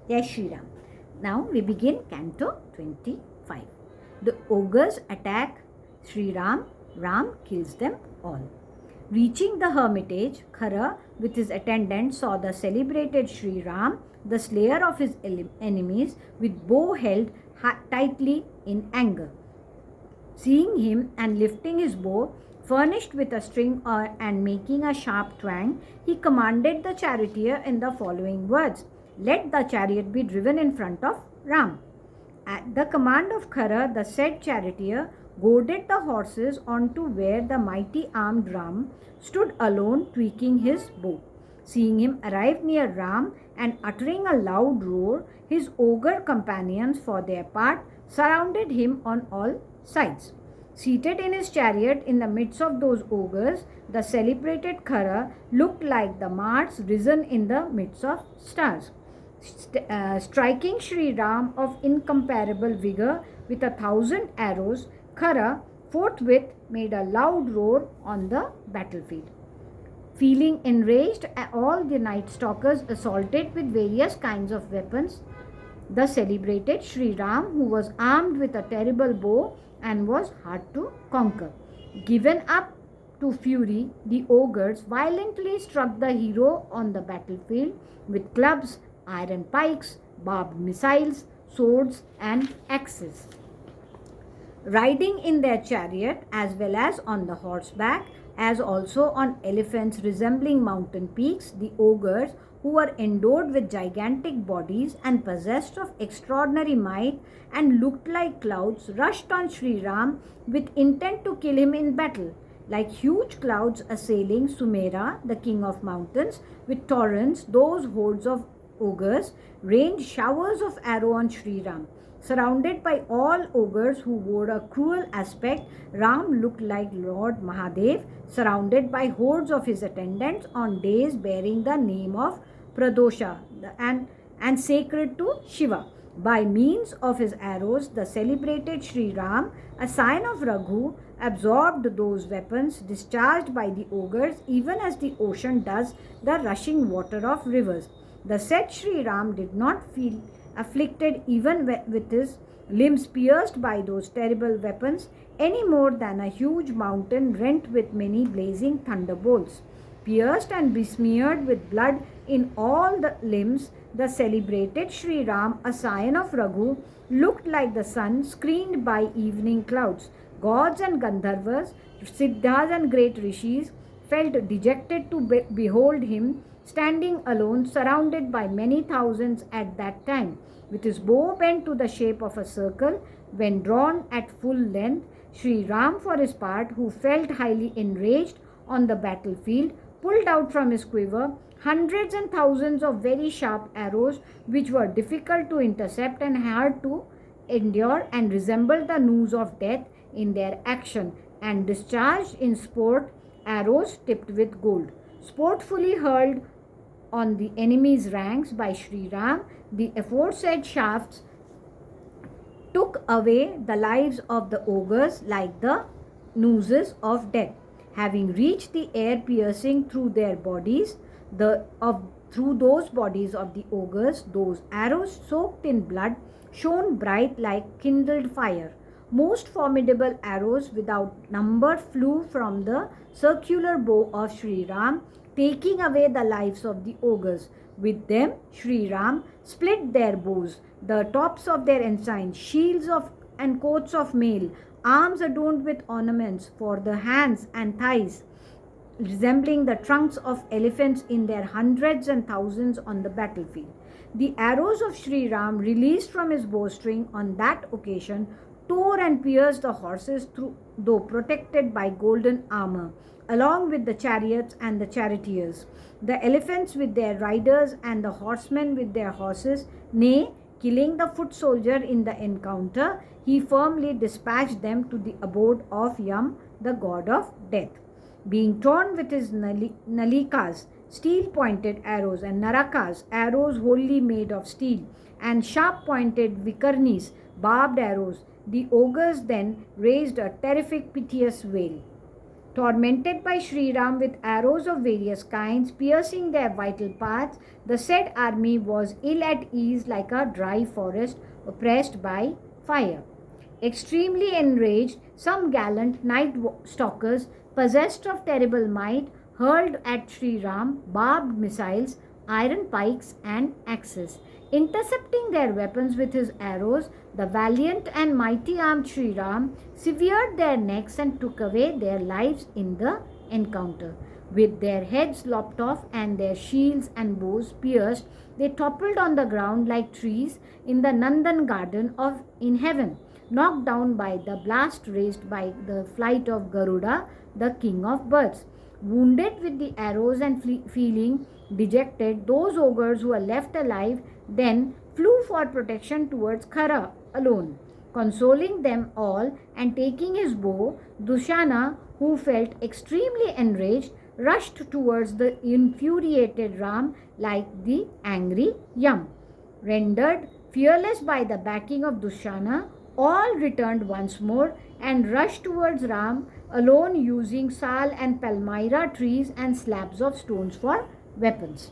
Jai Shri Ram. Now we begin Canto 25. The ogres attack Sri Ram. Ram kills them all. Reaching the hermitage, Khara with his attendants saw the celebrated Sri Ram, the slayer of his enemies, with bow held tightly in anger. Seeing him and lifting his bow, furnished with a string and making a sharp twang, he commanded the charioteer in the following words: "Let the chariot be driven in front of Ram." At the command of Khara, the said charioteer goaded the horses on to where the mighty armed Ram stood alone tweaking his bow. Seeing him arrive near Ram and uttering a loud roar, his ogre companions, for their part, surrounded him on all sides. Seated in his chariot in the midst of those ogres, the celebrated Khara looked like the Mars risen in the midst of stars. Striking Sri Ram of incomparable vigor with 1,000 arrows, Khara forthwith made a loud roar on the battlefield. Feeling enraged, all the night stalkers assaulted with various kinds of weapons the celebrated Sri Ram, who was armed with a terrible bow and was hard to conquer. Given up to fury, the ogres violently struck the hero on the battlefield with clubs, iron pikes, barbed missiles, swords, and axes. Riding in their chariot as well as on the horseback, as also on elephants resembling mountain peaks, the ogres, who were endowed with gigantic bodies and possessed of extraordinary might and looked like clouds, rushed on Sri Ram with intent to kill him in battle. Like huge clouds assailing Sumera, the king of mountains, with torrents, those hordes of ogres rained showers of arrow on Sri Ram. Surrounded by all ogres who wore a cruel aspect, Ram looked like Lord Mahadev, surrounded by hordes of his attendants on days bearing the name of Pradosha and sacred to Shiva. By means of his arrows, the celebrated Sri Ram, a sign of Raghu, absorbed those weapons discharged by the ogres, even as the ocean does the rushing water of rivers. The said Sri Ram did not feel afflicted even with his limbs pierced by those terrible weapons, any more than a huge mountain rent with many blazing thunderbolts. Pierced and besmeared with blood in all the limbs, the celebrated Sri Ram, a sign of Raghu, looked like the sun screened by evening clouds. Gods and Gandharvas, Siddhas and great rishis felt dejected to behold him standing alone, surrounded by many thousands at that time. With his bow bent to the shape of a circle, when drawn at full length, Sri Ram, for his part, who felt highly enraged on the battlefield, pulled out from his quiver hundreds and thousands of very sharp arrows, which were difficult to intercept and hard to endure, and resembled the noose of death in their action, and discharged in sport arrows tipped with gold. Sportfully hurled on the enemy's ranks by Sri Ram, the aforesaid shafts took away the lives of the ogres like the nooses of death. Having reached the air, piercing through their bodies, through those bodies of the ogres, those arrows soaked in blood shone bright like kindled fire. Most formidable arrows without number flew from the circular bow of Sri Ram, taking away the lives of the ogres. With them, Sri Ram split their bows, the tops of their ensigns, shields and coats of mail, arms adorned with ornaments for the hands and thighs, resembling the trunks of elephants in their hundreds and thousands on the battlefield. The arrows of Sri Ram, released from his bowstring on that occasion, tore and pierced the horses through, though protected by golden armor, along with the chariots and the charioteers, the elephants with their riders and the horsemen with their horses. Nay, killing the foot soldier in the encounter, he firmly dispatched them to the abode of Yam, the god of death. Being torn with his nalikas, steel-pointed arrows, and narakas, arrows wholly made of steel, and sharp-pointed vikarnis, barbed arrows, the ogres then raised a terrific piteous wail. Tormented by Sri Ram with arrows of various kinds, piercing their vital parts, the said army was ill at ease like a dry forest oppressed by fire. Extremely enraged, some gallant night stalkers, possessed of terrible might, hurled at Sri Ram barbed missiles, iron pikes, and axes. Intercepting their weapons with his arrows, the valiant and mighty armed Sri Ram severed their necks and took away their lives in the encounter. With their heads lopped off and their shields and bows pierced, they toppled on the ground like trees in the Nandan garden of in heaven, knocked down by the blast raised by the flight of Garuda, the king of birds. Wounded with the arrows and feeling dejected, those ogres who were left alive then flew for protection towards Khara alone. Consoling them all and taking his bow, Dushana, who felt extremely enraged, rushed towards the infuriated Ram like the angry Yam. Rendered fearless by the backing of Dushana, all returned once more and rushed towards Ram alone, using sal and palmyra trees and slabs of stones for weapons.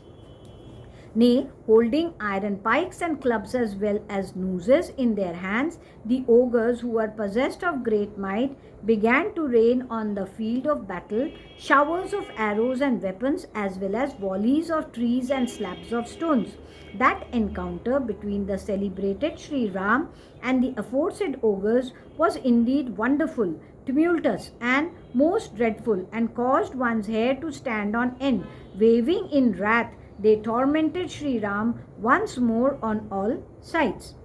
Nay, holding iron pikes and clubs as well as nooses in their hands, the ogres, who were possessed of great might, began to rain on the field of battle showers of arrows and weapons as well as volleys of trees and slabs of stones. That encounter between the celebrated Sri Ram and the aforesaid ogres was indeed wonderful, tumultuous, and most dreadful, and caused one's hair to stand on end. Waving in wrath, they tormented Sri Ram once more on all sides.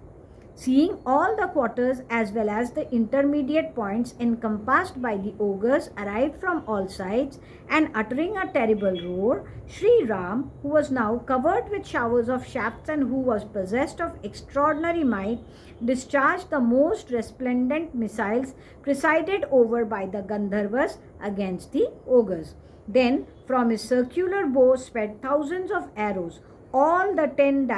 Seeing all the quarters as well as the intermediate points encompassed by the ogres arrived from all sides, and uttering a terrible roar, Sri Ram, who was now covered with showers of shafts and who was possessed of extraordinary might, discharged the most resplendent missiles presided over by the Gandharvas against the ogres. Then from his circular bow sped thousands of arrows. All the 10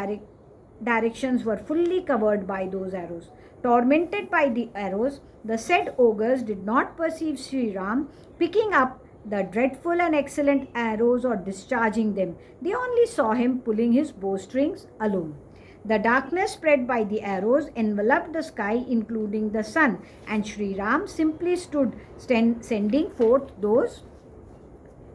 directions were fully covered by those arrows. Tormented by the arrows, the said ogres did not perceive Sri Ram picking up the dreadful and excellent arrows or discharging them. They only saw him pulling his bowstrings alone. The darkness spread by the arrows enveloped the sky, including the sun, and Sri Ram simply stood sending forth those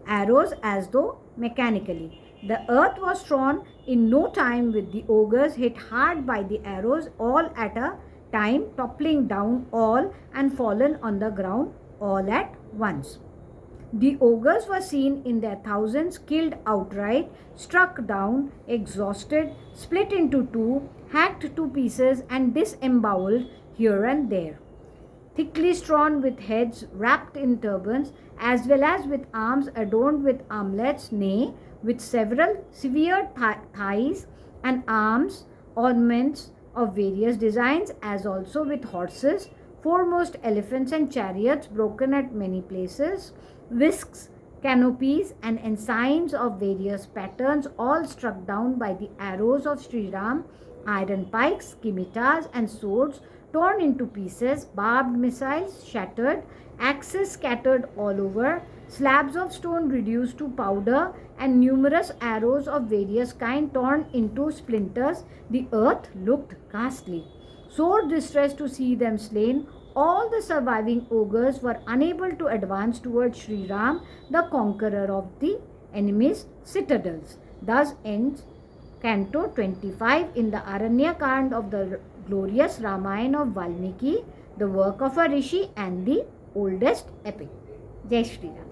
arrows as though mechanically. The earth was torn in no time, with the ogres hit hard by the arrows all at a time, toppling down all and fallen on the ground all at once. The ogres were seen in their thousands, killed outright, struck down, exhausted, split into two, hacked to pieces, and disemboweled here and there. Thickly strewn with heads wrapped in turbans, as well as with arms adorned with armlets, nay, with several severed thighs and arms, ornaments of various designs, as also with horses, foremost elephants and chariots broken at many places, whisks, canopies, and ensigns of various patterns, all struck down by the arrows of Sri Ram, iron pikes, scimitars, and swords torn into pieces, barbed missiles shattered, axes scattered all over, slabs of stone reduced to powder, and numerous arrows of various kinds torn into splinters. The earth looked ghastly. Sore distressed to see them slain, all the surviving ogres were unable to advance towards Sri Ram, the conqueror of the enemy's citadels. Thus ends Canto 25 in the Aranyakand of the glorious Ramayan of Valmiki, the work of a rishi and the oldest epic. Jai Shri Ram.